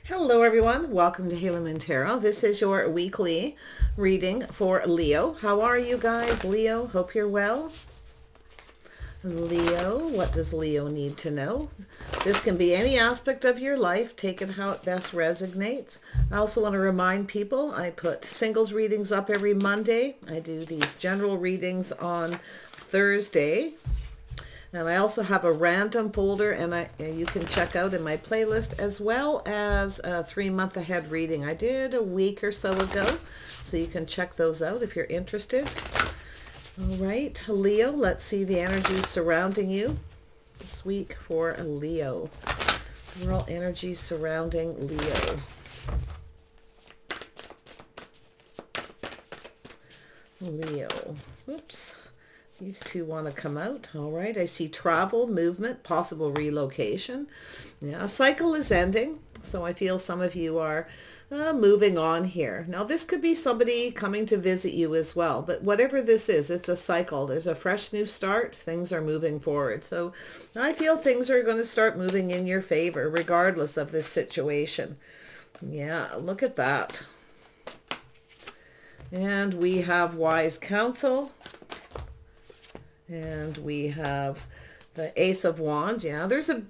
Hello everyone, welcome to Halo Tarot. This is your weekly reading for Leo. How are you guys, Leo? Hope you're well. Leo, what does Leo need to know? This can be any aspect of your life. Take it how it best resonates. I also want to remind people I put singles readings up every Monday. I do these general readings on Thursday. And I also have a random folder, and you can check out in my playlist, as well as a 3-month ahead reading I did a week or so ago. So you can check those out if you're interested. All right, Leo, let's see the energies surrounding you this week for Leo. Overall energies surrounding Leo. Leo. Oops. These two want to come out. All right. I see travel, movement, possible relocation. Yeah, a cycle is ending. So I feel some of you are moving on here. Now, this could be somebody coming to visit you as well. But whatever this is, it's a cycle. There's a fresh new start. Things are moving forward. So I feel things are going to start moving in your favor, regardless of this situation. Yeah, look at that. And we have wise counsel. And we have the Ace of Wands. Yeah, there's a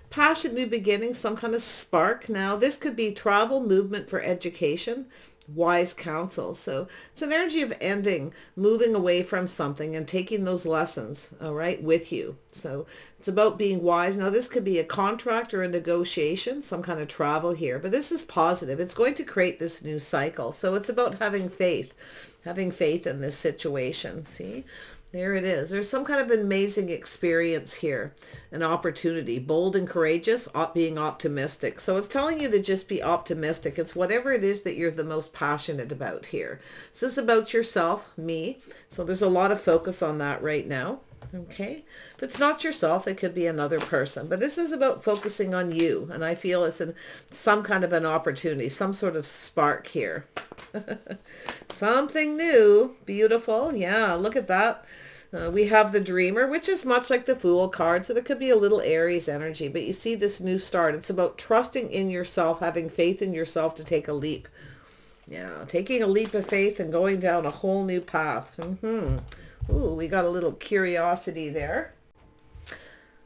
passion, new beginning, some kind of spark. Now, this could be travel, movement for education, wise counsel. So it's an energy of ending, moving away from something and taking those lessons, all right, with you. So it's about being wise. Now, this could be a contract or a negotiation, some kind of travel here, but this is positive. It's going to create this new cycle. So it's about having faith in this situation. See? There it is. There's some kind of amazing experience here, an opportunity, bold and courageous, being optimistic. So it's telling you to just be optimistic. It's whatever it is that you're the most passionate about here. This is about yourself, me. So there's a lot of focus on that right now. Okay. If it's not yourself, it could be another person. But this is about focusing on you. And I feel it's some kind of an opportunity, some sort of spark here. Something new. Beautiful. Yeah, look at that. We have the Dreamer, which is much like the Fool card. So there could be a little Aries energy. But you see this new start. It's about trusting in yourself, having faith in yourself to take a leap. Yeah, taking a leap of faith and going down a whole new path. Ooh, we got a little curiosity there.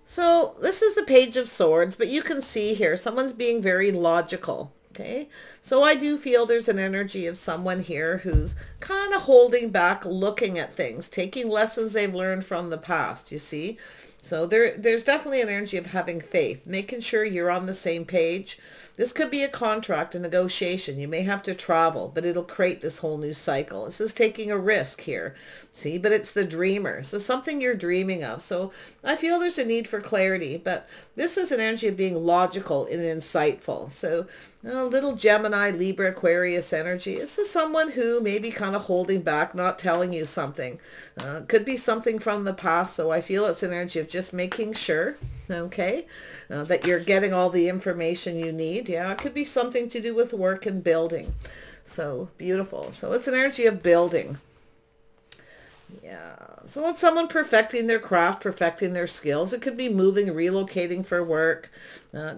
So this is the Page of Swords, but you can see here, someone's being very logical. Okay, so I do feel there's an energy of someone here who's kind of holding back, looking at things, taking lessons they've learned from the past, you see. So there's definitely an energy of having faith, making sure you're on the same page. This could be a contract, a negotiation. You may have to travel, but it'll create this whole new cycle. This is taking a risk here. See, but it's the Dreamer. So something you're dreaming of. So I feel there's a need for clarity, but this is an energy of being logical and insightful. So a little Gemini, Libra, Aquarius energy. This is someone who may be kind of holding back, not telling you something. Could be something from the past. So I feel it's an energy of just making sure, okay, that you're getting all the information you need. Yeah, it could be something to do with work and building. So beautiful. So it's an energy of building. Yeah, so it's someone perfecting their craft, perfecting their skills. It could be moving, relocating for work.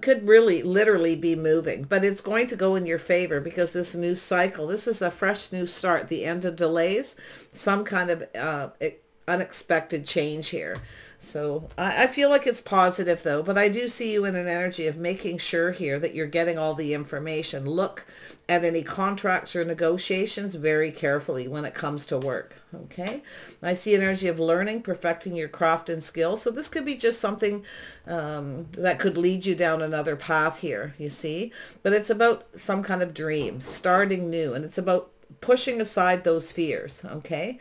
Could really literally be moving, but it's going to go in your favor because this new cycle, this is a fresh new start, the end of delays, some kind of unexpected change here. So I feel like it's positive though, but I do see you in an energy of making sure here that you're getting all the information. Look at any contracts or negotiations very carefully when it comes to work. Okay. I see an energy of learning, perfecting your craft and skills. So this could be just something that could lead you down another path here, you see, but it's about some kind of dream, starting new, and it's about pushing aside those fears. Okay.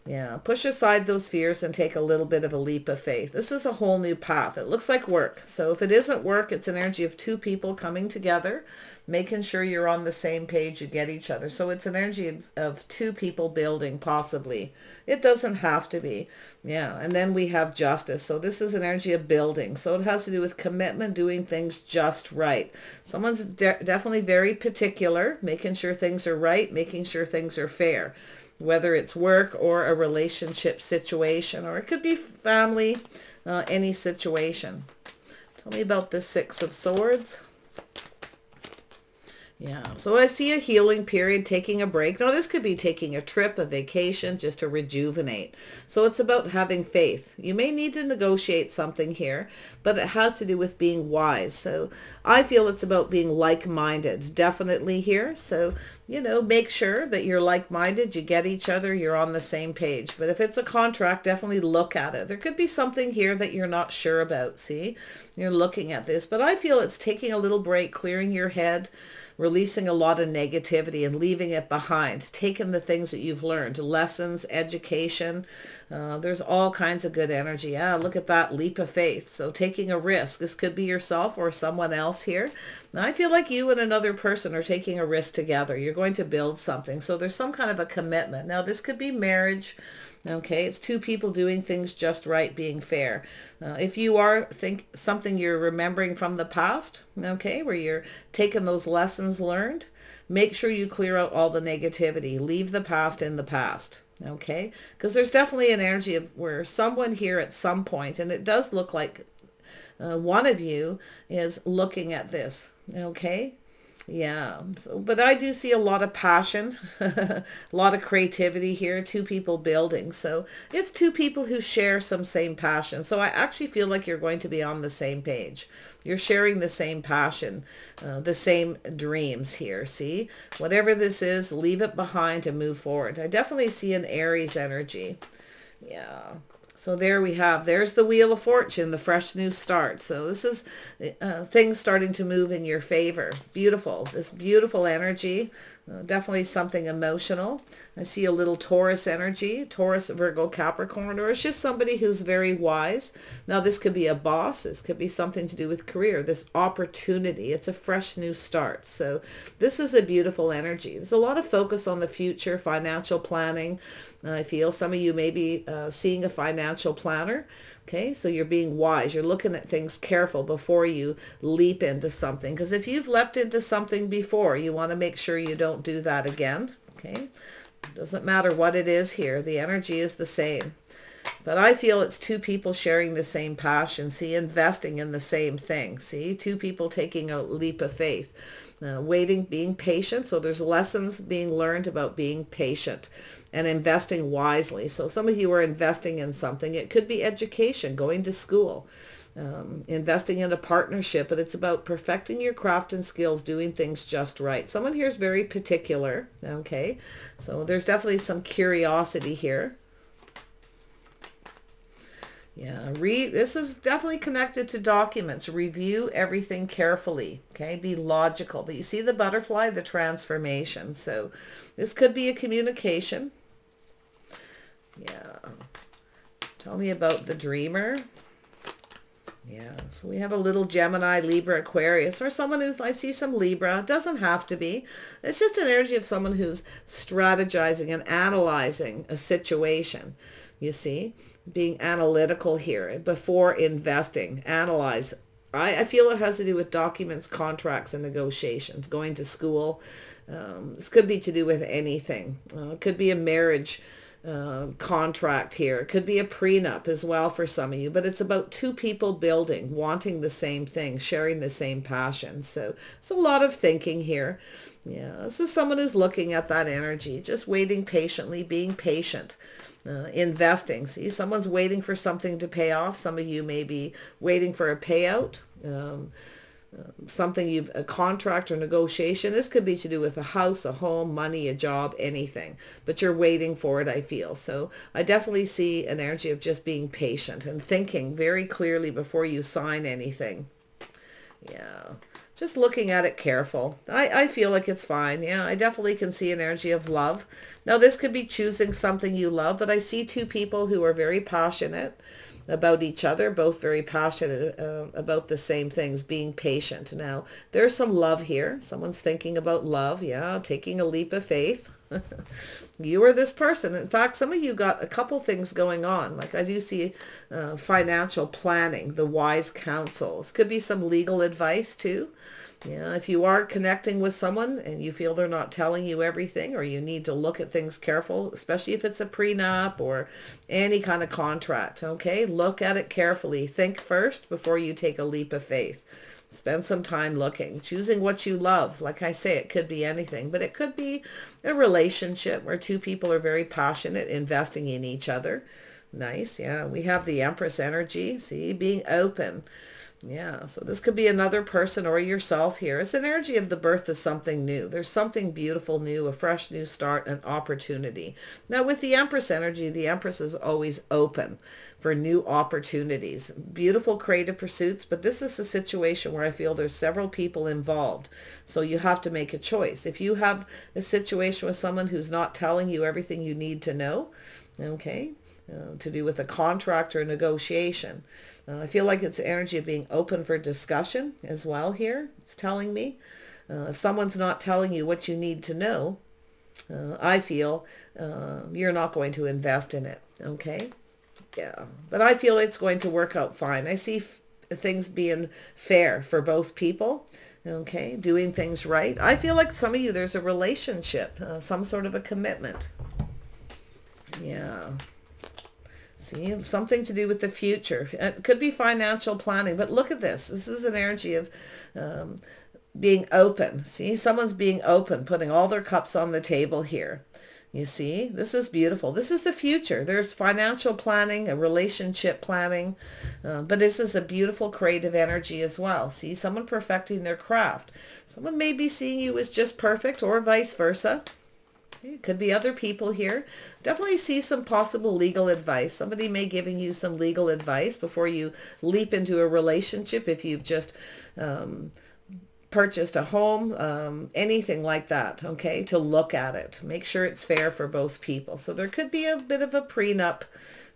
Yeah, push aside those fears and take a little bit of a leap of faith. This is a whole new path. It looks like work. So if it isn't work, it's an energy of two people coming together, making sure you're on the same page, you get each other. So it's an energy of two people building, possibly. It doesn't have to be. Yeah, and then we have justice. So this is an energy of building. So it has to do with commitment, doing things just right. Someone's definitely very particular, making sure things are right, making sure things are fair. Whether it's work or a relationship situation, or it could be family, any situation. Tell me about the Six of Swords. Yeah, so I see a healing period, taking a break. Now, this could be taking a trip, a vacation, just to rejuvenate. So it's about having faith. You may need to negotiate something here, but it has to do with being wise. So I feel it's about being like-minded, definitely here. So, you know, make sure that you're like-minded, you get each other, you're on the same page. But if it's a contract, definitely look at it. There could be something here that you're not sure about, see? You're looking at this, but I feel it's taking a little break, clearing your head, releasing a lot of negativity and leaving it behind, taking the things that you've learned, lessons, education. There's all kinds of good energy. Yeah, look at that leap of faith. So taking a risk. This could be yourself or someone else here. Now, I feel like you and another person are taking a risk together. You're going to build something. So there's some kind of a commitment. Now, this could be marriage. Okay, it's two people doing things just right, being fair. If you are something you're remembering from the past, okay, where you're taking those lessons learned, make sure you clear out all the negativity. Leave the past in the past, okay? Because there's definitely an energy of where someone here at some point, and it does look like one of you is looking at this, okay? Yeah, so, but I do see a lot of passion, a lot of creativity here, two people building. So it's two people who share some same passion. So I actually feel like you're going to be on the same page. You're sharing the same passion, the same dreams here. See, whatever this is, leave it behind and move forward. I definitely see an Aries energy. Yeah. So there we have, there's the Wheel of Fortune, the fresh new start. So this is things starting to move in your favor. Beautiful, this beautiful energy, definitely something emotional. I see a little Taurus energy, Taurus, Virgo, Capricorn, or it's just somebody who's very wise. Now this could be a boss, this could be something to do with career, this opportunity. It's a fresh new start. So this is a beautiful energy. There's a lot of focus on the future, financial planning. I feel some of you may be seeing a financial planner. Okay, so you're being wise. You're looking at things careful before you leap into something. Because if you've leapt into something before, you want to make sure you don't do that again. Okay, doesn't matter what it is here. The energy is the same. But I feel it's two people sharing the same passion. See, investing in the same thing. See, two people taking a leap of faith. Waiting, being patient. So there's lessons being learned about being patient and investing wisely. So some of you are investing in something. It could be education, going to school, investing in a partnership, but it's about perfecting your craft and skills, doing things just right. Someone here is very particular. Okay, so there's definitely some curiosity here. Yeah, this is definitely connected to documents. Review everything carefully, okay? Be logical. But you see the butterfly, the transformation. So this could be a communication. Yeah. Tell me about the dreamer. Yeah, so we have a little Gemini, Libra, Aquarius, or someone who's, I see some Libra. It doesn't have to be. It's just an energy of someone who's strategizing and analyzing a situation. You see, being analytical here before investing. Analyze. I feel it has to do with documents, contracts, and negotiations. Going to school. This could be to do with anything. It could be a marriage contract here. It could be a prenup as well for some of you. But it's about two people building, wanting the same thing, sharing the same passion. So it's a lot of thinking here. Yeah, this is someone who's looking at that energy, just waiting patiently, being patient. Investing. See, someone's waiting for something to pay off. Some of you may be waiting for a payout. Something a contract or negotiation. This could be to do with a house, a home, money, a job, anything. But you're waiting for it, I feel. So I definitely see an energy of just being patient and thinking very clearly before you sign anything. Yeah. Just looking at it careful. I feel like it's fine. Yeah, I definitely can see an energy of love. Now, this could be choosing something you love, but I see two people who are very passionate about each other, both very passionate about the same things, being patient. Now, there's some love here. Someone's thinking about love. Yeah, taking a leap of faith. You are this person. In fact, some of you got a couple things going on. Like I do see financial planning, the wise counsel. This could be some legal advice too. Yeah, if you are connecting with someone and you feel they're not telling you everything, or you need to look at things careful, especially if it's a prenup or any kind of contract, okay? Look at it carefully. Think first before you take a leap of faith. Spend some time looking, choosing what you love. Like I say, it could be anything, but it could be a relationship where two people are very passionate, investing in each other. Nice. Yeah, we have the Empress energy. See, being open. Yeah, so this could be another person or yourself here. It's an energy of the birth of something new. There's something beautiful new, a fresh new start, an opportunity. Now with the Empress energy, the Empress is always open for new opportunities. Beautiful creative pursuits, but this is a situation where I feel there's several people involved. So you have to make a choice. If you have a situation with someone who's not telling you everything you need to know, okay, to do with a contract or negotiation. I feel like it's energy of being open for discussion as well here. It's telling me if someone's not telling you what you need to know, I feel you're not going to invest in it. Okay. Yeah. But I feel it's going to work out fine. I see things being fair for both people. Okay. Doing things right. I feel like some of you, there's a relationship, some sort of a commitment. Yeah. See, something to do with the future. It could be financial planning, but look at this. This is an energy of being open. See, someone's being open, putting all their cups on the table here. You see, this is beautiful. This is the future. There's financial planning, a relationship planning, but this is a beautiful creative energy as well. See, someone perfecting their craft. Someone may be seeing you as just perfect or vice versa. It could be other people here. Definitely see some possible legal advice. Somebody may giving you some legal advice before you leap into a relationship. If you've just purchased a home, anything like that, okay, to look at it. Make sure it's fair for both people. So there could be a bit of a prenup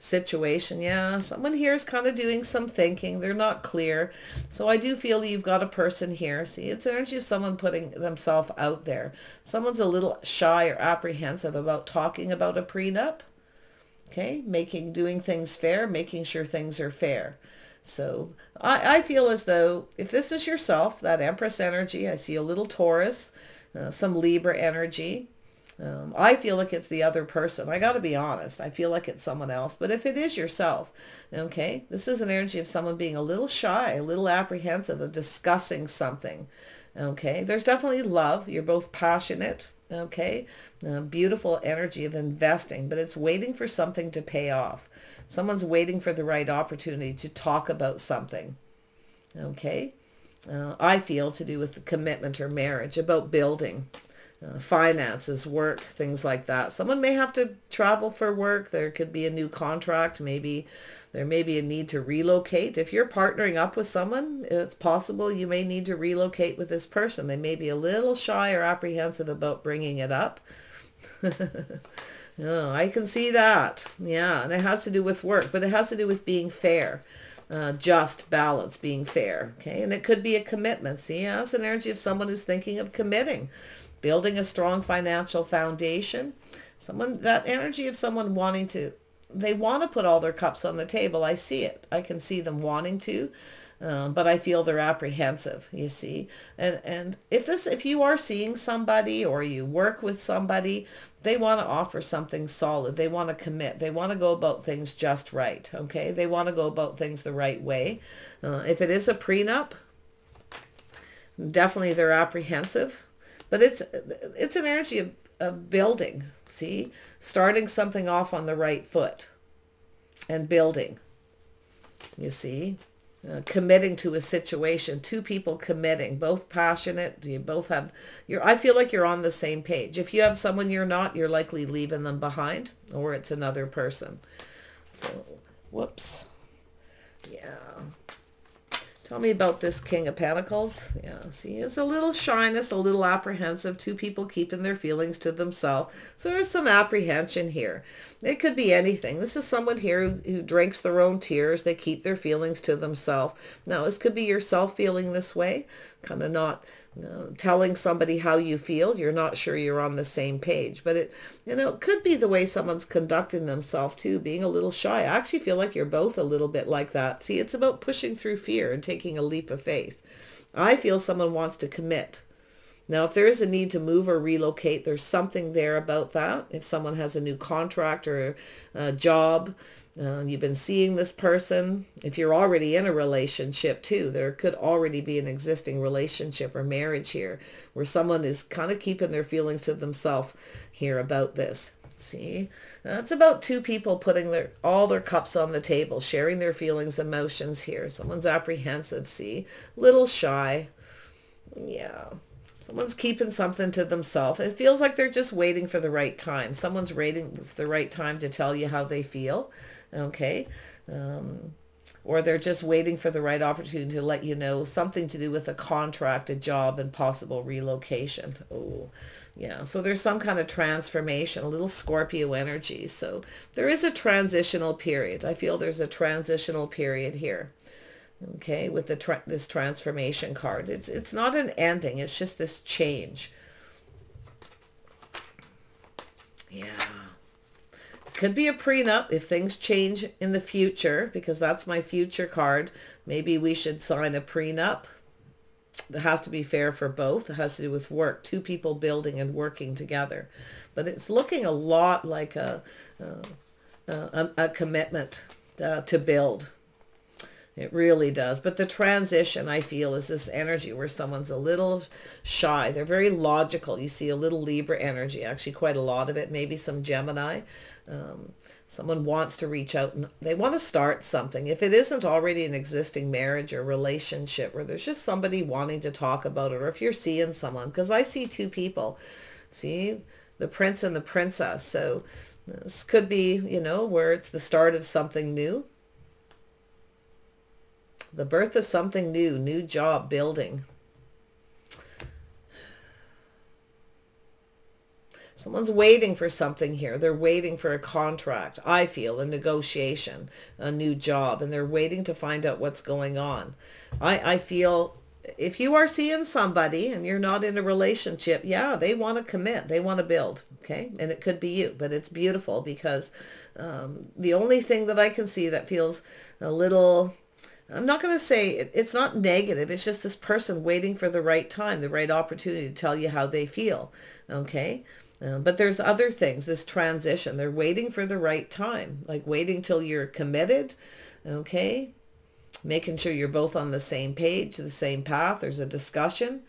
situation. Yeah, someone here is kind of doing some thinking. They're not clear. So I do feel you've got a person here. See, it's energy of someone putting themselves out there. Someone's a little shy or apprehensive about talking about a prenup. Okay, doing things fair, making sure things are fair. So I feel as though if this is yourself, that Empress energy, I see a little Taurus, some Libra energy. I feel like it's the other person. I got to be honest. I feel like it's someone else. But if it is yourself, okay, this is an energy of someone being a little shy, a little apprehensive of discussing something. Okay, there's definitely love. You're both passionate. Okay, beautiful energy of investing, but it's waiting for something to pay off. Someone's waiting for the right opportunity to talk about something. Okay, I feel to do with commitment or marriage, about building. Finances, work, things like that. Someone may have to travel for work. There could be a new contract. Maybe there may be a need to relocate. If you're partnering up with someone, it's possible you may need to relocate with this person. They may be a little shy or apprehensive about bringing it up. Oh, I can see that. Yeah, and it has to do with work, but it has to do with being fair. Just, balance, being fair. Okay, and it could be a commitment. See, yeah, it's an energy of someone who's thinking of committing. Building a strong financial foundation. That energy of someone wanting to, they want to put all their cups on the table. I see it. I can see them wanting to, but I feel they're apprehensive, you see. And if you are seeing somebody or you work with somebody, they want to offer something solid. They want to commit. They want to go about things just right, okay? They want to go about things the right way. If it is a prenup, definitely they're apprehensive. But it's an energy of building, see? Starting something off on the right foot and building, you see? Committing to a situation, two people committing, both passionate. You both have, I feel like you're on the same page. If you have someone you're not, you're likely leaving them behind, or it's another person. So, whoops. Yeah. Tell me about this King of Pentacles. Yeah, see, it's a little shyness, a little apprehensive. Two people keeping their feelings to themselves. So there's some apprehension here. It could be anything. This is someone here who drinks their own tears. They keep their feelings to themselves. Now, this could be yourself feeling this way, kind of not telling somebody how you feel. You're not sure you're on the same page, but it could be the way someone's conducting themselves too, being a little shy. I actually feel like you're both a little bit like that. See, it's about pushing through fear and taking a leap of faith. I feel someone wants to commit. Now, if there is a need to move or relocate, there's something there about that. If someone has a new contract or a job, you've been seeing this person. If you're already in a relationship too, there could already be an existing relationship or marriage here where someone is kind of keeping their feelings to themselves here about this. See, that's about two people putting all their cups on the table, sharing their feelings, emotions here. Someone's apprehensive, see, little shy. Yeah. Someone's keeping something to themselves. It feels like they're just waiting for the right time. Someone's waiting for the right time to tell you how they feel. Okay. Or they're just waiting for the right opportunity to let you know something to do with a contract, a job, and possible relocation. Oh, yeah. So there's some kind of transformation, a little Scorpio energy. So there is a transitional period. I feel there's a transitional period here. Okay, with this transformation card. It's not an ending. It's just this change. Yeah. Could be a prenup if things change in the future, because that's my future card. Maybe we should sign a prenup. It has to be fair for both. It has to do with work. Two people building and working together. But it's looking a lot like a commitment to build. It really does. But the transition, I feel, is this energy where someone's a little shy. They're very logical. You see a little Libra energy, actually quite a lot of it, maybe some Gemini. Someone wants to reach out and they want to start something. If it isn't already an existing marriage or relationship where there's just somebody wanting to talk about it, or if you're seeing someone, because I see two people, see the prince and the princess. So this could be, you know, where it's the start of something new. The birth of something new, new job, building. Someone's waiting for something here. They're waiting for a contract, I feel, a negotiation, a new job, and they're waiting to find out what's going on. I feel if you are seeing somebody and you're not in a relationship, yeah, they want to commit. They want to build, okay? And it could be you, but it's beautiful because the only thing that I can see that feels a little... I'm not going to say it's not negative. It's just this person waiting for the right time, the right opportunity to tell you how they feel. Okay. But there's other things, this transition. They're waiting for the right time, like waiting till you're committed. Okay. Making sure you're both on the same page, the same path. There's a discussion.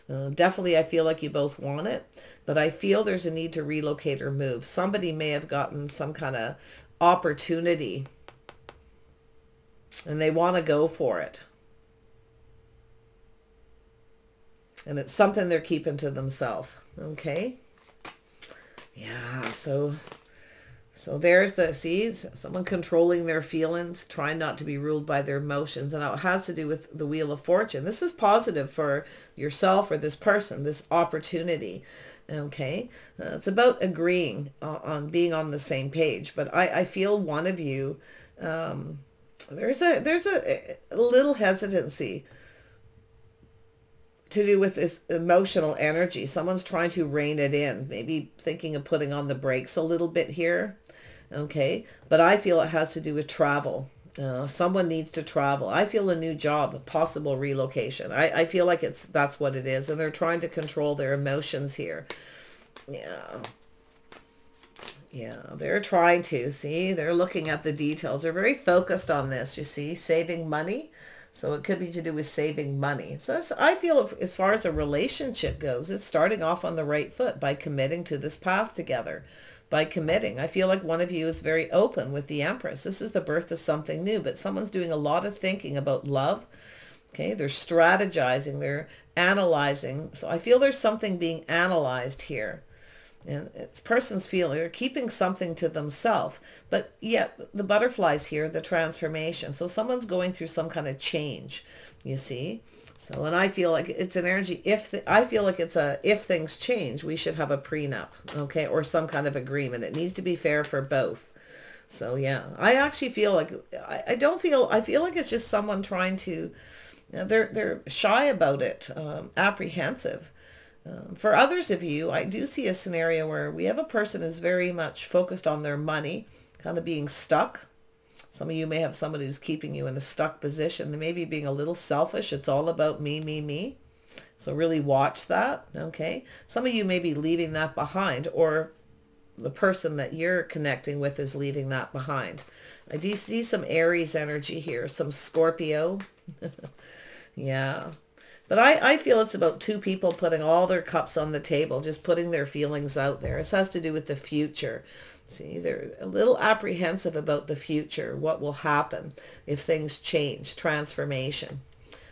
Definitely, I feel like you both want it, but I feel there's a need to relocate or move. Somebody may have gotten some kind of opportunity and they want to go for it. And it's something they're keeping to themselves. Okay. Yeah. So there's the, see, someone controlling their feelings, trying not to be ruled by their emotions. And it has to do with the Wheel of Fortune. This is positive for yourself or this person, this opportunity. Okay. It's about agreeing on being on the same page. But I feel one of you, there's a little hesitancy to do with this emotional energy. Someone's trying to rein it in, maybe thinking of putting on the brakes a little bit here. Okay. But I feel it has to do with travel. Someone needs to travel. I feel a new job, a possible relocation. I feel like that's what it is. And they're trying to control their emotions here. Yeah. Yeah, they're trying to, see, they're looking at the details. They're very focused on this, you see, saving money. So it could be to do with saving money. So I feel as far as a relationship goes, it's starting off on the right foot by committing to this path together. By committing, I feel like one of you is very open with the Empress. This is the birth of something new, but someone's doing a lot of thinking about love. Okay, they're strategizing, they're analyzing. So I feel there's something being analyzed here. And it's person's feeling they're keeping something to themselves, but yet the butterflies here, the transformation. So someone's going through some kind of change, you see. So, and I feel like it's an energy. I feel like it's if things change, we should have a prenup, okay, or some kind of agreement. It needs to be fair for both. So yeah, I actually feel like I feel like it's just someone trying to. They're shy about it, apprehensive. For others of you, I do see a scenario where we have a person who's very much focused on their money, kind of being stuck. Some of you may have somebody who's keeping you in a stuck position. They may be being a little selfish. It's all about me, me, me. So really watch that, okay? Some of you may be leaving that behind, or the person that you're connecting with is leaving that behind. I do see some Aries energy here, some Scorpio. Yeah. But I feel it's about two people putting all their cups on the table, just putting their feelings out there. This has to do with the future. See, they're a little apprehensive about the future, what will happen if things change, transformation.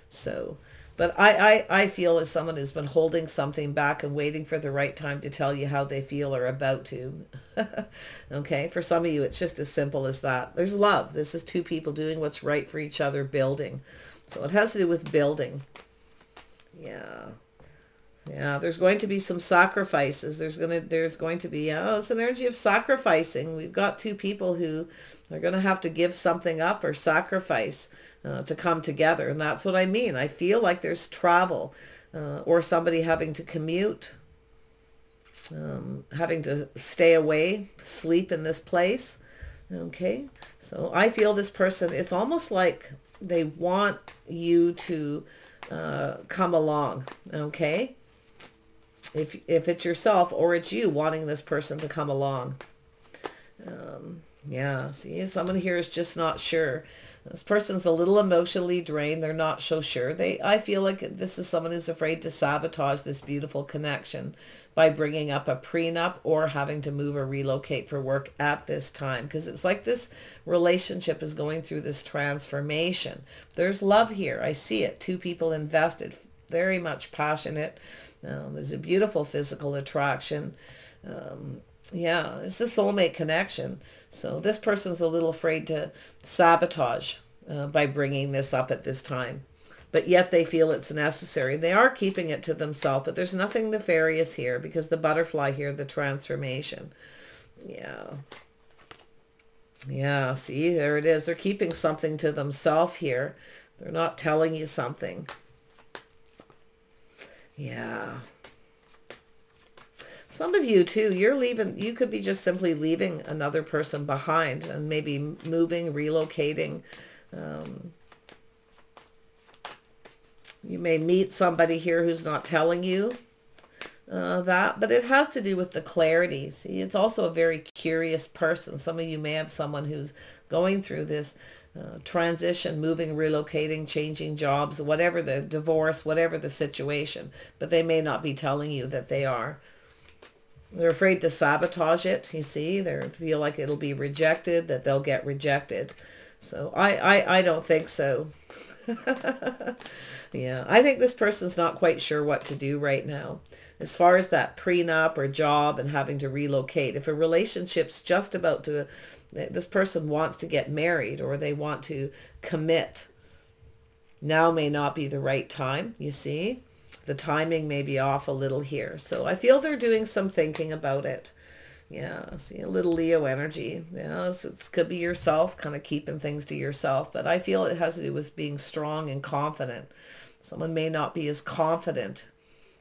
So, but I feel as someone who's been holding something back and waiting for the right time to tell you how they feel or about to. Okay, for some of you, it's just as simple as that. There's love. This is two people doing what's right for each other, building. So it has to do with building. Yeah. Yeah, there's going to be some sacrifices. There's going to be, oh, it's an energy of sacrificing. We've got two people who are going to have to give something up or sacrifice to come together. And that's what I mean. I feel like there's travel or somebody having to commute, having to stay away, sleep in this place. Okay, so I feel this person, it's almost like they want you to come along, okay? If it's yourself or it's you wanting this person to come along. Yeah, see, someone here is just not sure. This person's a little emotionally drained. They're not so sure. I feel like this is someone who's afraid to sabotage this beautiful connection by bringing up a prenup or having to move or relocate for work at this time. Because it's like this relationship is going through this transformation. There's love here. I see it. Two people invested, very much passionate. There's a beautiful physical attraction. Yeah, it's a soulmate connection. So this person's a little afraid to sabotage by bringing this up at this time. But yet they feel it's necessary. They are keeping it to themselves, but there's nothing nefarious here because the butterfly here, the transformation. Yeah. Yeah, see, there it is. They're keeping something to themselves here. They're not telling you something. Yeah. Some of you too, you're leaving, you could be just simply leaving another person behind and maybe moving, relocating. You may meet somebody here who's not telling you that, but it has to do with the clarity. See, it's also a very curious person. Some of you may have someone who's going through this transition, moving, relocating, changing jobs, whatever the divorce, whatever the situation, but they may not be telling you that they are. They're afraid to sabotage it, you see. They feel like it'll be rejected, that they'll get rejected. So I don't think so. Yeah, I think this person's not quite sure what to do right now. As far as that prenup or job and having to relocate, if a relationship's just about to, this person wants to get married or they want to commit, now may not be the right time, you see. The timing may be off a little here. So I feel they're doing some thinking about it. Yeah, see a little Leo energy. Yeah, it could be yourself, kind of keeping things to yourself. But I feel it has to do with being strong and confident. Someone may not be as confident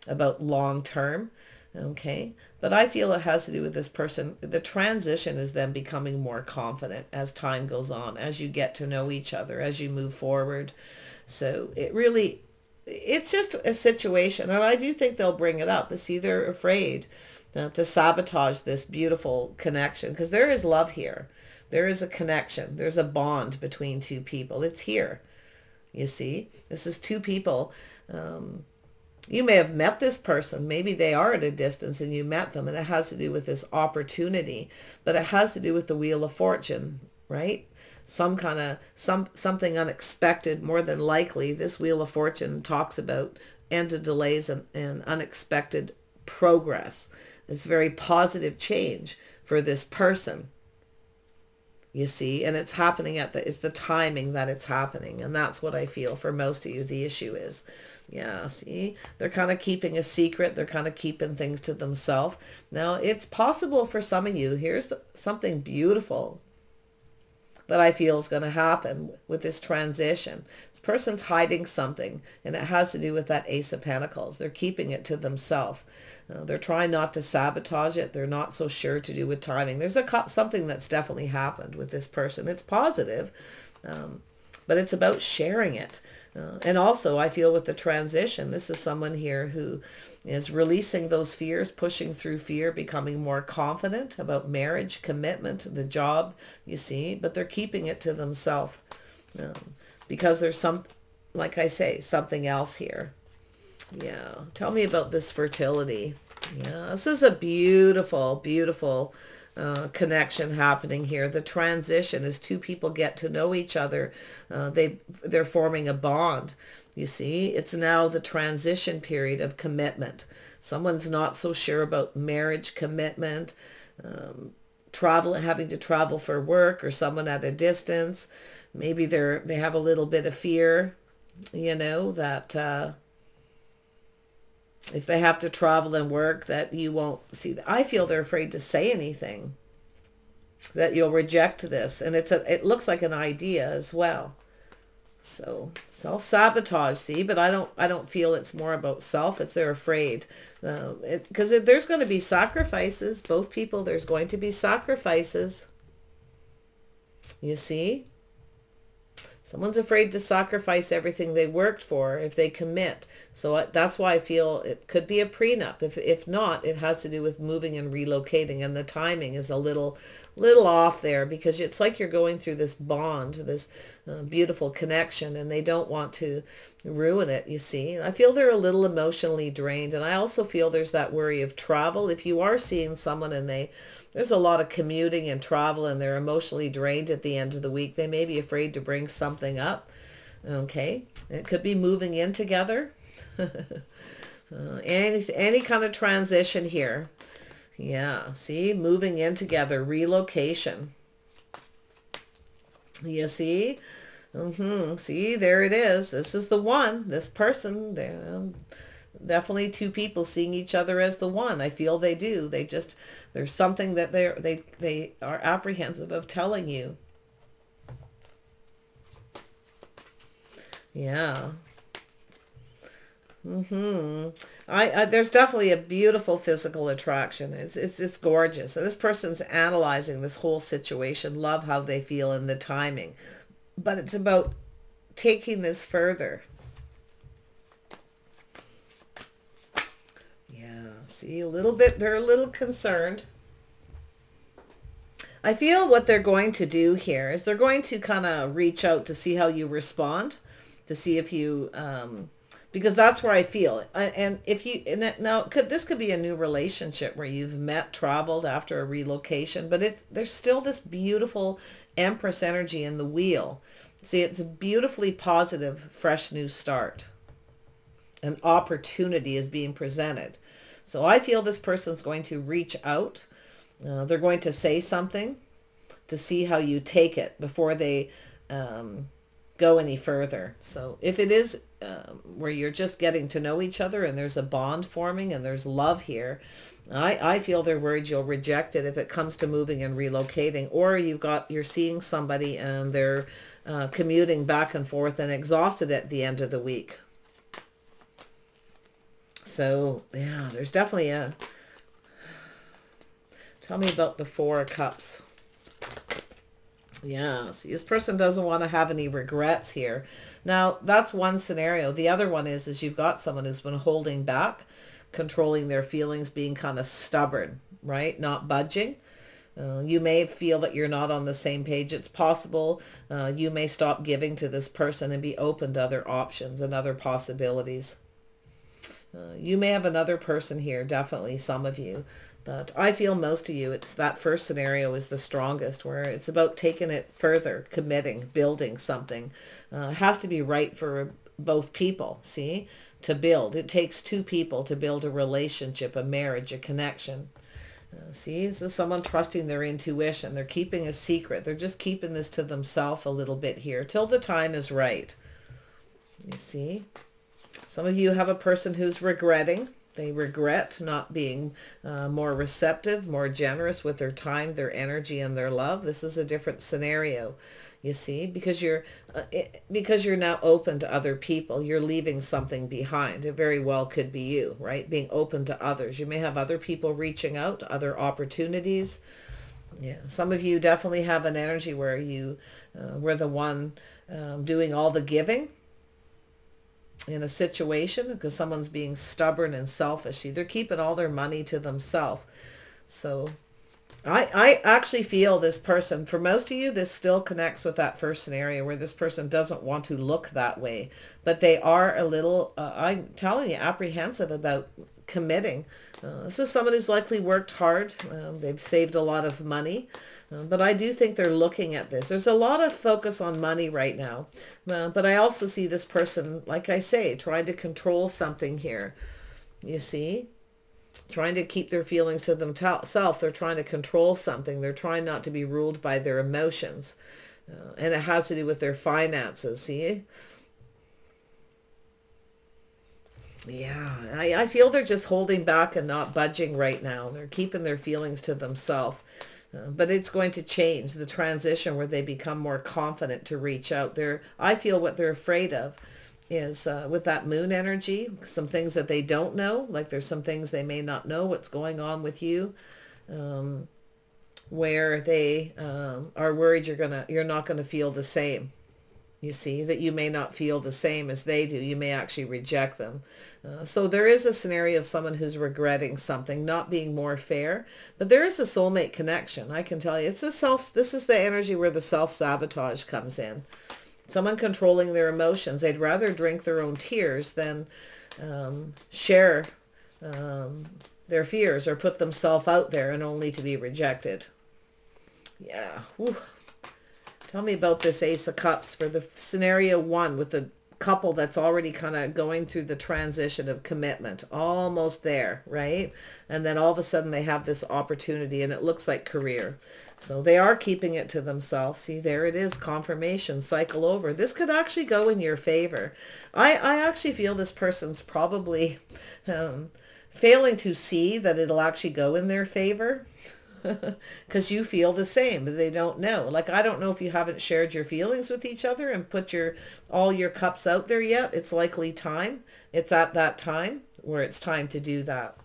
about long term. Okay, but I feel it has to do with this person. The transition is them becoming more confident as time goes on, as you get to know each other, as you move forward. So it really... it's just a situation, and I do think they'll bring it up. But see, they're afraid to sabotage this beautiful connection because there is love here. There is a connection. There's a bond between two people. It's here. You see, this is two people. You may have met this person. Maybe they are at a distance and you met them, and it has to do with this opportunity, but it has to do with the Wheel of Fortune, right? Some kind of something unexpected. More than likely, this Wheel of Fortune talks about end of delays and unexpected progress. It's very positive change for this person, you see, and it's happening it's the timing that it's happening, and that's what I feel for most of you the issue is. Yeah, see, they're kind of keeping a secret. They're kind of keeping things to themselves. Now, it's possible for some of you, here's something beautiful that I feel is going to happen with this transition. This person's hiding something, and it has to do with that Ace of Pentacles. They're keeping it to themselves. They're trying not to sabotage it. They're not so sure to do with timing. There's something that's definitely happened with this person. It's positive. but it's about sharing it. And also, I feel with the transition, this is someone here who is releasing those fears, pushing through fear, becoming more confident about marriage, commitment, the job, you see, but they're keeping it to themselves because there's like I say, something else here. Yeah. Tell me about this fertility. Yeah. This is a beautiful, beautiful connection happening here. The transition is two people get to know each other. They're forming a bond. You see, it's now the transition period of commitment. Someone's not so sure about marriage, commitment, having to travel for work, or someone at a distance. Maybe they have a little bit of fear, you know, that if they have to travel and work, that you won't see. I feel they're afraid to say anything, that you'll reject this. And it looks like an idea as well. So self-sabotage, see, but I don't feel it's more about self. It's they're afraid. Because there's going to be sacrifices. Both people, there's going to be sacrifices. You see? Someone's afraid to sacrifice everything they worked for if they commit. So that's why I feel it could be a prenup. If not, it has to do with moving and relocating. And the timing is a little off there, because it's like you're going through this bond, this beautiful connection, and they don't want to ruin it, you see. I feel they're a little emotionally drained. And I also feel there's that worry of travel. If you are seeing someone and there's a lot of commuting and travel and they're emotionally drained at the end of the week, they may be afraid to bring something up. Okay. It could be moving in together. Any kind of transition here. Yeah. See, moving in together, relocation. You see? See, there it is. This is the one, this person. Definitely two people seeing each other as the one. I feel they do. There's something that they are apprehensive of telling you. Yeah. There's definitely a beautiful physical attraction. It's gorgeous. And this person's analyzing this whole situation, love how they feel and the timing. But it's about taking this further. See, they're a little concerned. I feel what they're going to do here is they're going to kind of reach out to see how you respond, to see if you, because that's where I feel it. And this could be a new relationship where you've met, traveled after a relocation, but there's still this beautiful Empress energy in the wheel. See, it's a beautifully positive, fresh new start. An opportunity is being presented. So I feel this person's going to reach out. They're going to say something to see how you take it before they go any further. So if it is where you're just getting to know each other and there's a bond forming and there's love here, I feel they're worried you'll reject it if it comes to moving and relocating, or you're seeing somebody and they're commuting back and forth and exhausted at the end of the week. So, yeah, there's definitely tell me about the Four of Cups. Yeah, see, this person doesn't want to have any regrets here. Now, that's one scenario. The other one is you've got someone who's been holding back, controlling their feelings, being kind of stubborn, right? Not budging. You may feel that you're not on the same page. It's possible you may stop giving to this person and be open to other options and other possibilities. You may have another person here, definitely some of you, but I feel most of you, it's that first scenario is the strongest, where it's about taking it further, committing, building something. It has to be right for both people, see, to build. It takes two people to build a relationship, a marriage, a connection. See, this is someone trusting their intuition. They're keeping a secret. They're just keeping this to themselves a little bit here till the time is right. You see? Some of you have a person who's regretting. They regret not being more receptive, more generous with their time, their energy, and their love. This is a different scenario, you see, because you're now open to other people. You're leaving something behind. It very well could be you, right? Being open to others. You may have other people reaching out, other opportunities. Yeah, some of you definitely have an energy where you were the one doing all the giving in a situation because someone's being stubborn and selfish. See, they're keeping all their money to themselves. So I actually feel this person, for most of you, this still connects with that first scenario where this person doesn't want to look that way, but they are a little, I'm telling you, apprehensive about committing. This is someone who's likely worked hard. They've saved a lot of money, but I do think they're looking at this. There's a lot of focus on money right now, but I also see this person, like I say, trying to control something here. You see? Trying to keep their feelings to themselves. They're trying to control something. They're trying not to be ruled by their emotions. And it has to do with their finances, see? Yeah, I feel they're just holding back and not budging right now. They're keeping their feelings to themselves. But it's going to change, the transition where they become more confident to reach out. I feel what they're afraid of is with that moon energy, some things that they don't know, like there's some things they may not know what's going on with you, where they are worried you're not gonna feel the same. You see, that you may not feel the same as they do. You may actually reject them. So there is a scenario of someone who's regretting something, not being more fair, but there is a soulmate connection. I can tell you, this is the energy where the self-sabotage comes in. Someone controlling their emotions. They'd rather drink their own tears than share their fears or put themselves out there and only to be rejected. Yeah. Whew. Tell me about this Ace of Cups for the scenario 1 with the couple that's already kind of going through the transition of commitment. Almost there, right? And then all of a sudden they have this opportunity and it looks like career. So they are keeping it to themselves. See, there it is, confirmation, cycle over. This could actually go in your favor. I actually feel this person's probably failing to see that it'll actually go in their favor. Because you feel the same, but they don't know. Like, I don't know if you haven't shared your feelings with each other and put all your cups out there yet. It's likely time. It's at that time where it's time to do that.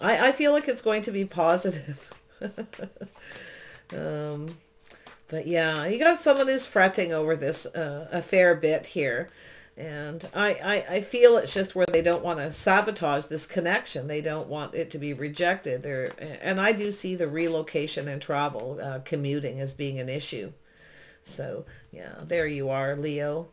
I feel like it's going to be positive. But yeah, you got someone who's fretting over this a fair bit here. And I feel it's just where they don't want to sabotage this connection. They don't want it to be rejected. And I do see the relocation and travel, commuting as being an issue. So, yeah, there you are, Leo.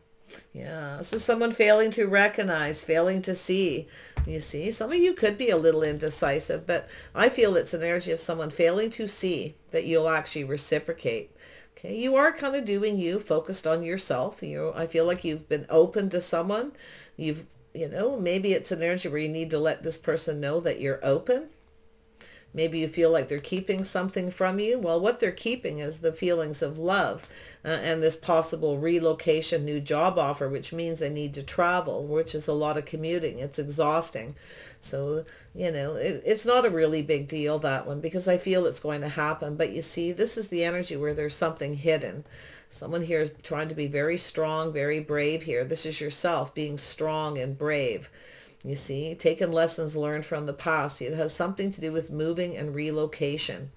Yeah, this is someone failing to recognize, failing to see. You see, some of you could be a little indecisive, but I feel it's an energy of someone failing to see that you'll actually reciprocate. Okay, you are kind of doing you, focused on yourself. I feel like you've been open to someone. Maybe it's an energy where you need to let this person know that you're open. Maybe you feel like they're keeping something from you. Well, what they're keeping is the feelings of love and this possible relocation, new job offer, which means they need to travel, which is a lot of commuting. It's exhausting. So, it's not a really big deal, that one, because I feel it's going to happen. But you see, this is the energy where there's something hidden. Someone here is trying to be very strong, very brave here. This is yourself being strong and brave. You see, taking lessons learned from the past. It has something to do with moving and relocation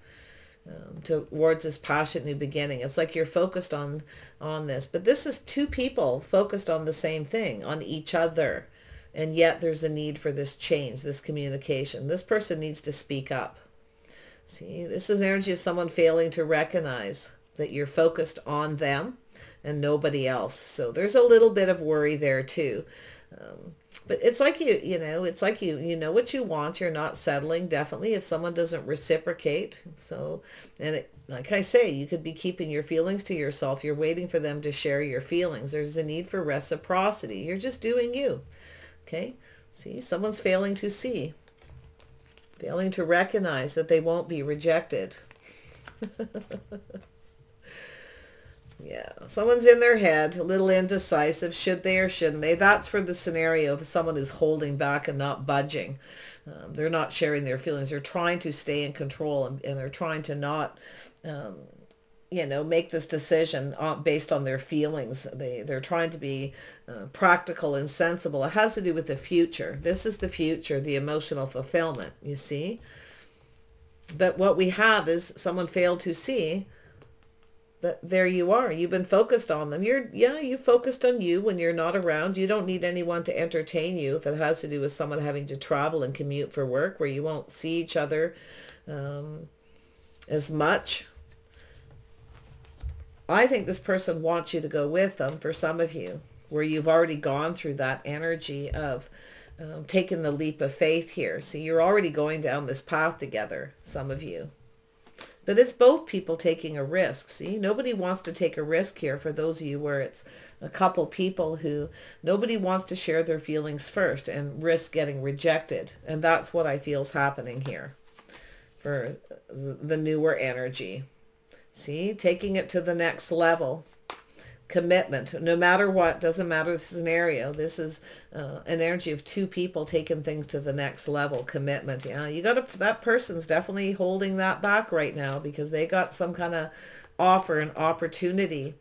towards this passionate new beginning. It's like you're focused on this. But this is two people focused on the same thing, on each other. And yet there's a need for this change, this communication. This person needs to speak up. See, this is energy of someone failing to recognize that you're focused on them and nobody else. So there's a little bit of worry there too. But it's like it's like you know what you want. You're not settling, definitely, if someone doesn't reciprocate. So, and like I say, you could be keeping your feelings to yourself. You're waiting for them to share your feelings. There's a need for reciprocity. You're just doing you. Okay? See, someone's failing to see. Failing to recognize that they won't be rejected. Yeah, someone's in their head, a little indecisive. Should they or shouldn't they? That's for the scenario of someone who's holding back and not budging. They're not sharing their feelings. They're trying to stay in control, and they're trying to not, make this decision based on their feelings. They're trying to be practical and sensible. It has to do with the future. This is the future, the emotional fulfillment, you see? But what we have is someone failed to see that there you are. You've been focused on them. You focused on you when you're not around. You don't need anyone to entertain you if it has to do with someone having to travel and commute for work where you won't see each other as much. I think this person wants you to go with them for some of you, where you've already gone through that energy of taking the leap of faith here. So you're already going down this path together, some of you. But it's both people taking a risk. See, nobody wants to take a risk here for those of you where it's a couple people who nobody wants to share their feelings first and risk getting rejected. And that's what I feel is happening here for the newer energy. See, taking it to the next level. Commitment, no matter what, doesn't matter the scenario. This is an energy of two people taking things to the next level. Commitment. Yeah, you got to, that person's definitely holding that back right now because they got some kind of offer and opportunity.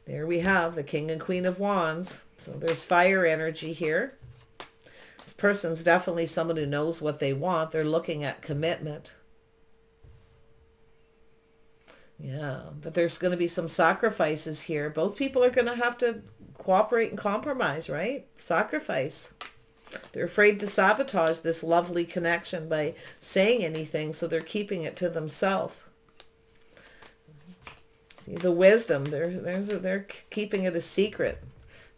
There we have the King and Queen of Wands. So there's fire energy here. This person's definitely someone who knows what they want. They're looking at commitment. Yeah, but there's going to be some sacrifices here. Both people are going to have to cooperate and compromise, right? Sacrifice. They're afraid to sabotage this lovely connection by saying anything, so they're keeping it to themselves. See, the wisdom, they're keeping it a secret.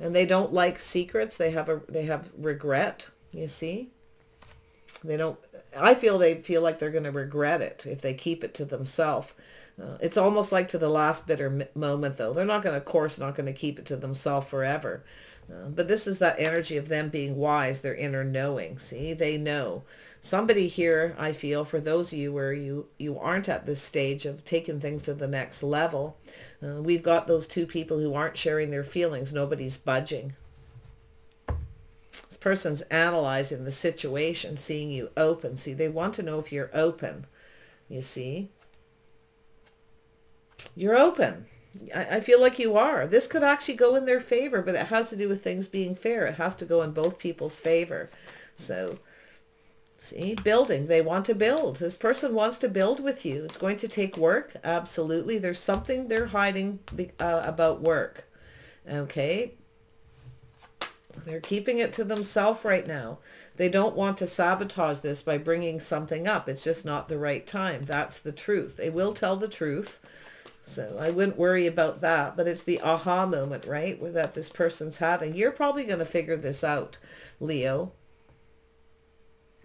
And they don't like secrets. They have regret, you see? I feel they feel like they're going to regret it if they keep it to themselves. It's almost like to the last bitter moment, though. They're not going to, of course, not going to keep it to themselves forever. But this is that energy of them being wise, their inner knowing. See, they know. Somebody here, I feel, for those of you where you aren't at this stage of taking things to the next level, we've got those two people who aren't sharing their feelings. Nobody's budging. This person's analyzing the situation, seeing you open. See, they want to know if you're open, you see. You're open. I feel like you are. This could actually go in their favor, but it has to do with things being fair. It has to go in both people's favor. So, see, building. They want to build. This person wants to build with you. It's going to take work. Absolutely. There's something they're hiding about work. Okay. They're keeping it to themselves right now. They don't want to sabotage this by bringing something up. It's just not the right time. That's the truth. They will tell the truth. So I wouldn't worry about that, but it's the aha moment, right? That this person's having. You're probably going to figure this out, Leo.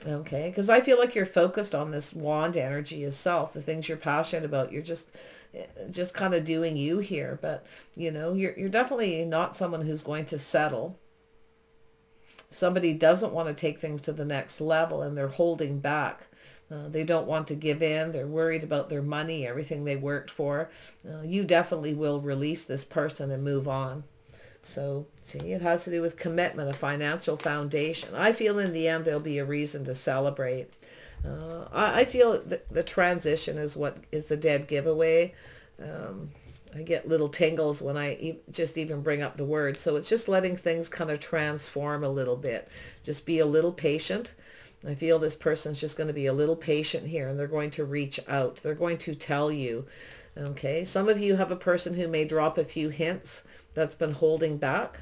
Okay, because I feel like you're focused on this wand energy yourself, the things you're passionate about. You're just kind of doing you here, but you know, you're definitely not someone who's going to settle. Somebody doesn't want to take things to the next level and they're holding back. They don't want to give in. They're worried about their money, everything they worked for. You definitely will release this person and move on. So, see, it has to do with commitment, a financial foundation. I feel in the end there'll be a reason to celebrate. I feel that the transition is what is the dead giveaway. I get little tingles when I just even bring up the word. So it's just letting things kind of transform a little bit. Just be a little patient. I feel this person's just going to be a little patient here and they're going to reach out. They're going to tell you. Okay. Some of you have a person who may drop a few hints that's been holding back.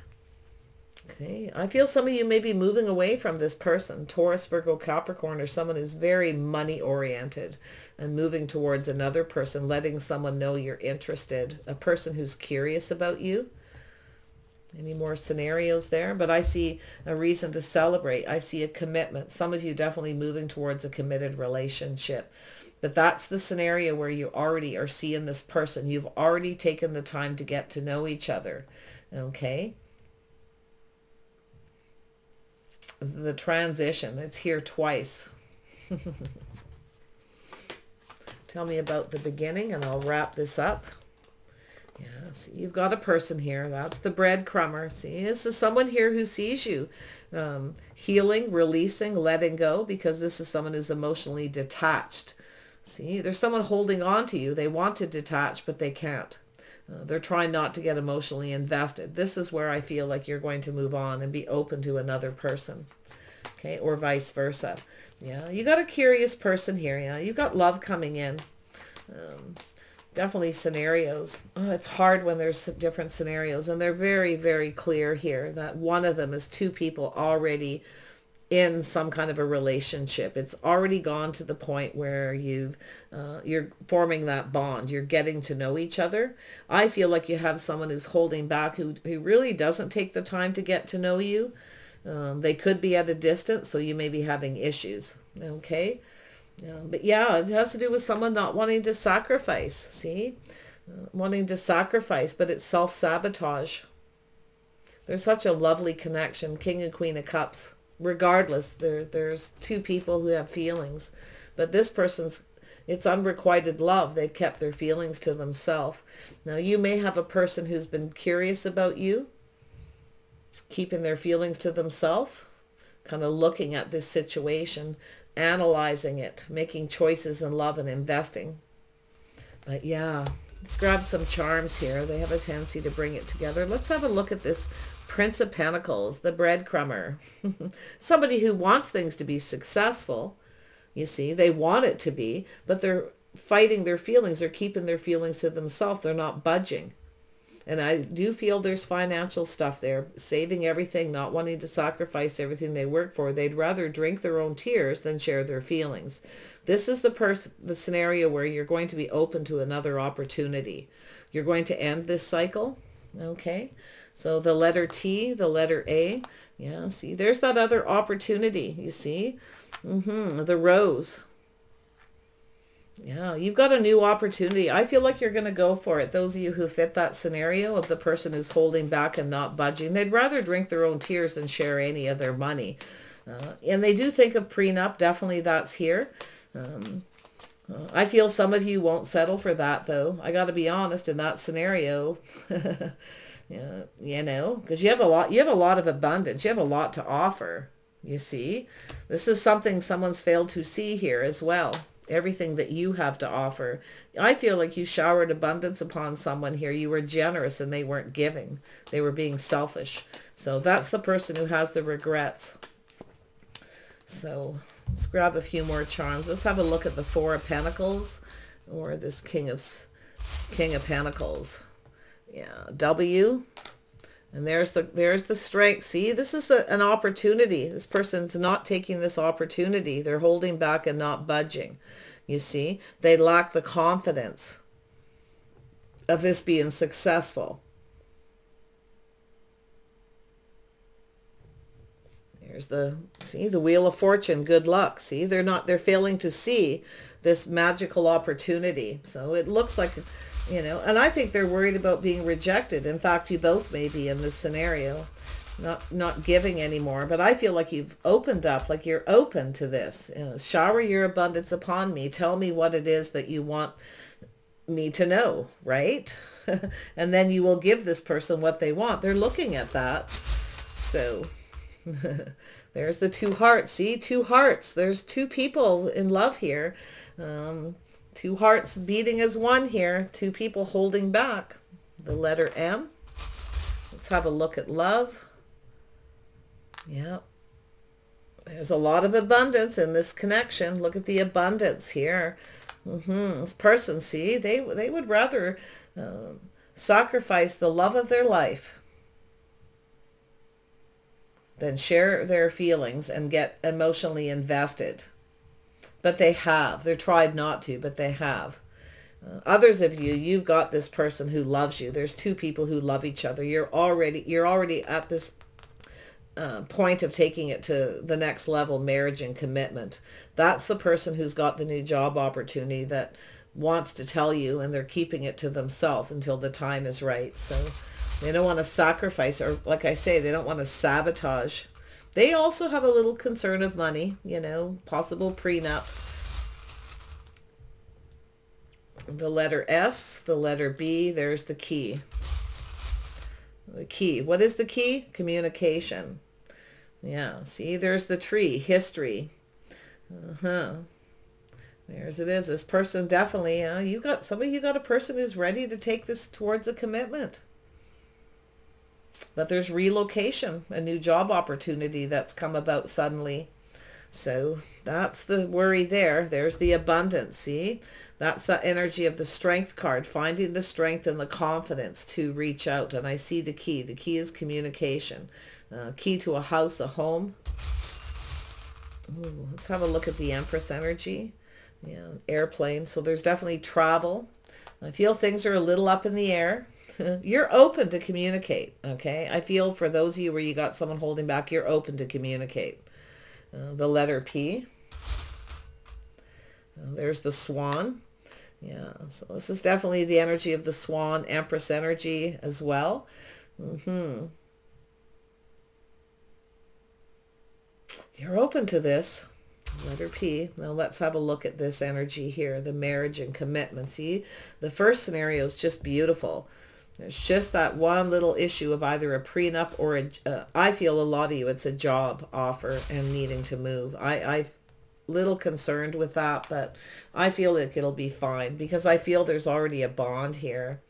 Okay. I feel some of you may be moving away from this person, Taurus, Virgo, Capricorn, or someone who's very money oriented and moving towards another person, letting someone know you're interested, a person who's curious about you. Any more scenarios there? But I see a reason to celebrate. I see a commitment. Some of you definitely moving towards a committed relationship. But that's the scenario where you already are seeing this person. You've already taken the time to get to know each other. Okay? The transition. It's here twice. Tell me about the beginning and I'll wrap this up. Yeah, see, you've got a person here. That's the breadcrumber. See, this is someone here who sees you healing, releasing, letting go, because this is someone who's emotionally detached. See, there's someone holding on to you. They want to detach, but they can't. They're trying not to get emotionally invested. This is where I feel like you're going to move on and be open to another person. Okay, or vice versa. Yeah, you got a curious person here. Yeah, you got love coming in. Definitely scenarios. Oh, it's hard when there's different scenarios, and they're very, very clear here that one of them is two people already in some kind of a relationship. It's already gone to the point where you're forming that bond. You're getting to know each other. I feel like you have someone who's holding back, who really doesn't take the time to get to know you. They could be at a distance, so you may be having issues. Okay. But yeah, it has to do with someone not wanting to sacrifice. See? Wanting to sacrifice, but it's self-sabotage. There's such a lovely connection. King and Queen of Cups. Regardless, there's two people who have feelings. But this person's, it's unrequited love. They've kept their feelings to themselves. Now, you may have a person who's been curious about you, keeping their feelings to themselves, kind of looking at this situation, analyzing it, making choices in love and investing. But yeah, let's grab some charms here. They have a tendency to bring it together. Let's have a look at this Prince of Pentacles, the breadcrumber. Somebody who wants things to be successful. You see, they want it to be, but they're fighting their feelings. They're keeping their feelings to themselves. They're not budging. And I do feel there's financial stuff there, saving everything, not wanting to sacrifice everything they work for. They'd rather drink their own tears than share their feelings. This is the scenario where you're going to be open to another opportunity. You're going to end this cycle. Okay. So the letter T, the letter A. Yeah, see, there's that other opportunity, you see. The rose. Yeah, you've got a new opportunity. I feel like you're going to go for it. Those of you who fit that scenario of the person who's holding back and not budging, they'd rather drink their own tears than share any of their money. And they do think of prenup. Definitely that's here. I feel some of you won't settle for that, though. I got to be honest, in that scenario. Yeah, you know, because you have a lot of abundance. You have a lot to offer. You see, this is something someone's failed to see here as well. Everything that you have to offer. I feel like you showered abundance upon someone here. You were generous and they weren't giving. They were being selfish. So that's the person who has the regrets. So let's grab a few more charms. Let's have a look at the Four of Pentacles, or this King of Pentacles. Yeah, W. And there's the strength. See, this is an opportunity. This person's not taking this opportunity. They're holding back and not budging. You see, they lack the confidence of this being successful. There's the Wheel of Fortune. Good luck. See, they're failing to see this magical opportunity. So it looks like, you know, and I think they're worried about being rejected. In fact, you both may be in this scenario, not giving anymore. But I feel like you've opened up, like you're open to this. You know, shower your abundance upon me. Tell me what it is that you want me to know, right? And then you will give this person what they want. They're looking at that. So there's the two hearts. See, two hearts. There's two people in love here. Two hearts beating as one here. Two people holding back. The letter M. Let's have a look at love. Yeah. There's a lot of abundance in this connection. Look at the abundance here. This person, see, they would rather sacrifice the love of their life than share their feelings and get emotionally invested. But they have. They're tried not to, but they have. Others of you, you've got this person who loves you. There's two people who love each other. You're already at this point of taking it to the next level, marriage and commitment. That's the person who's got the new job opportunity that wants to tell you, and they're keeping it to themselves until the time is right. So they don't want to sacrifice, or like I say, they don't want to sabotage. They also have a little concern of money, you know, possible prenup. The letter S, the letter B, there's the key. The key. What is the key? Communication. Yeah, see, there's the tree, history. There's it is. This person definitely, you got a person who's ready to take this towards a commitment. But there's relocation, a new job opportunity that's come about suddenly. So that's the worry there. There's the abundance, see? That's the energy of the strength card, finding the strength and the confidence to reach out. And I see the key. The key is communication. Key to a house, a home. Ooh, let's have a look at the Empress energy. Yeah, airplane. So there's definitely travel. I feel things are a little up in the air. You're open to communicate, okay? I feel for those of you where you got someone holding back, you're open to communicate. The letter P. There's the swan. Yeah, so this is definitely the energy of the swan, Empress energy as well. You're open to this. Letter P. Now let's have a look at this energy here, the marriage and commitment. See, the first scenario is just beautiful. There's just that one little issue of either a prenup or I feel a lot of you, it's a job offer and needing to move. I'm little concerned with that, but I feel like it'll be fine because I feel there's already a bond here.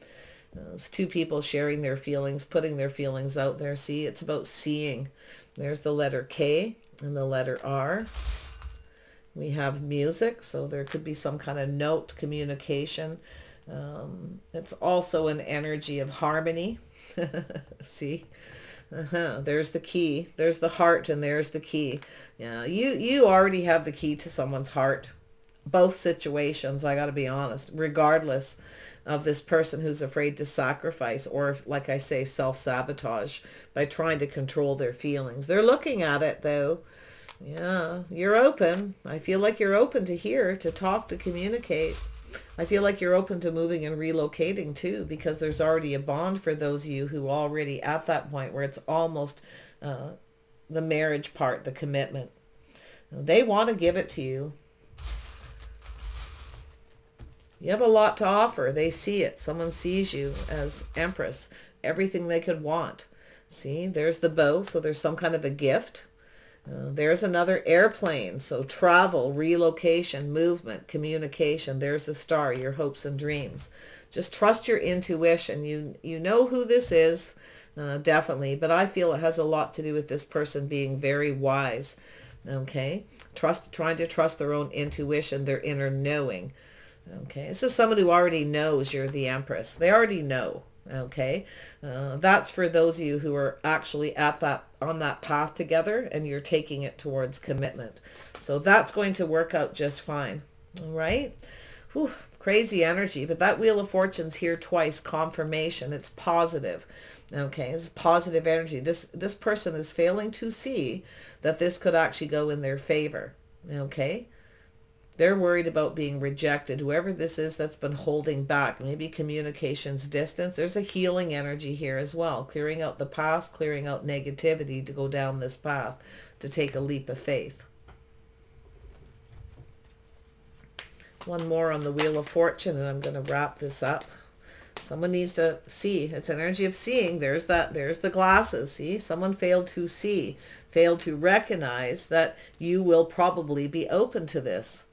It's two people sharing their feelings, putting their feelings out there. See, it's about seeing. There's the letter K and the letter R. We have music, so there could be some kind of note communication. It's also an energy of harmony. See, there's the key, there's the heart, and there's the key. Yeah, you already have the key to someone's heart. Both situations, I got to be honest, regardless of this person who's afraid to sacrifice or, like I say, self-sabotage by trying to control their feelings. They're looking at it though. Yeah, you're open. I feel like you're open to hear, to talk, to communicate. I feel like you're open to moving and relocating too, because there's already a bond for those of you who are already at that point where it's almost the marriage part, the commitment. They want to give it to you. You have a lot to offer. They see it. Someone sees you as Empress, everything they could want. See, there's the bow, so there's some kind of a gift. There's another airplane, so travel, relocation, movement, communication. There's a star, your hopes and dreams. Just trust your intuition. You know who this is, definitely, but I feel it has a lot to do with this person being very wise, okay? Trying to trust their own intuition, their inner knowing, okay? This is someone who already knows you're the Empress. They already know. Okay, that's for those of you who are actually on that path together and you're taking it towards commitment. So that's going to work out just fine. All right. Whew, crazy energy, but that Wheel of Fortune's here twice, confirmation. It's positive. Okay, it's positive energy. This person is failing to see that this could actually go in their favor. Okay. They're worried about being rejected. Whoever this is that's been holding back, maybe communications distance. There's a healing energy here as well. Clearing out the past, clearing out negativity to go down this path, to take a leap of faith. One more on the Wheel of Fortune and I'm going to wrap this up. Someone needs to see. It's energy of seeing. There's the glasses. See, someone failed to see, failed to recognize that you will probably be open to this.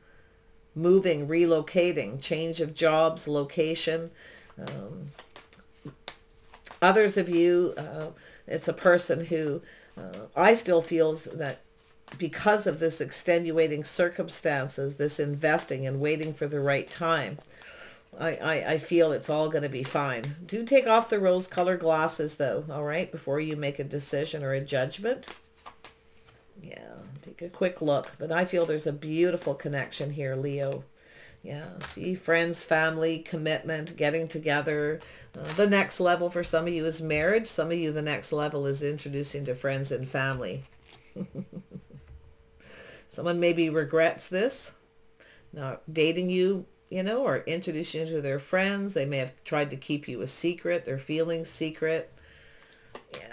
Moving, relocating, change of jobs, location. Others of you, it's a person who I still feels that because of this extenuating circumstances, this investing and waiting for the right time, I feel it's all going to be fine. Do take off the rose-colored glasses though, all right, before you make a decision or a judgment. Yeah, take a quick look. But I feel there's a beautiful connection here, Leo. Yeah, see, friends, family, commitment, getting together. The next level for some of you is marriage. Some of you, the next level is introducing to friends and family. Someone maybe regrets this, not dating you, you know, or introducing you to their friends. They may have tried to keep you a secret, their feelings secret. Yeah.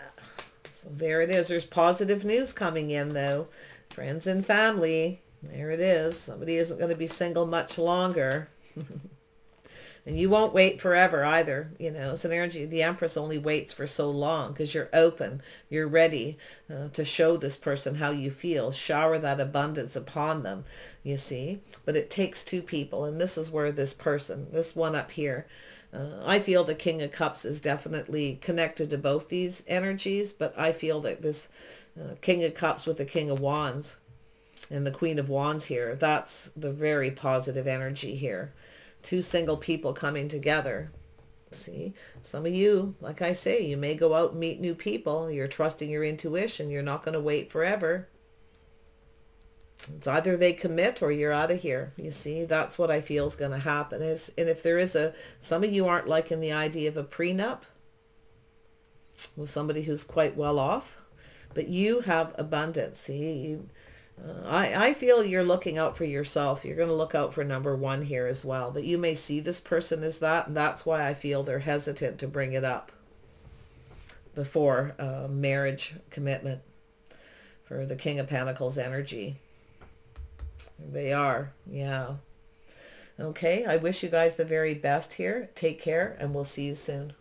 So there it is. There's positive news coming in though. Friends and family. There it is. Somebody isn't going to be single much longer. And you won't wait forever either. You know, it's an energy. The Empress only waits for so long because you're open. You're ready to show this person how you feel. Shower that abundance upon them, you see. But it takes two people. And this is where this person, this one up here, I feel the King of Cups is definitely connected to both these energies. But I feel that this King of Cups with the King of Wands, And the Queen of Wands here, that's the very positive energy here. Two single people coming together. See, some of you, like I say, you may go out and meet new people. You're trusting your intuition. You're not going to wait forever. It's either they commit or you're out of here. You see, that's what I feel is going to happen. And if there is some of you aren't liking the idea of a prenup with somebody who's quite well off, but you have abundance. See, I feel you're looking out for yourself. You're going to look out for number one here as well. But you may see this person as that, and that's why I feel they're hesitant to bring it up before marriage commitment for the King of Pentacles energy. They are, yeah. Okay, I wish you guys the very best here. Take care, and we'll see you soon.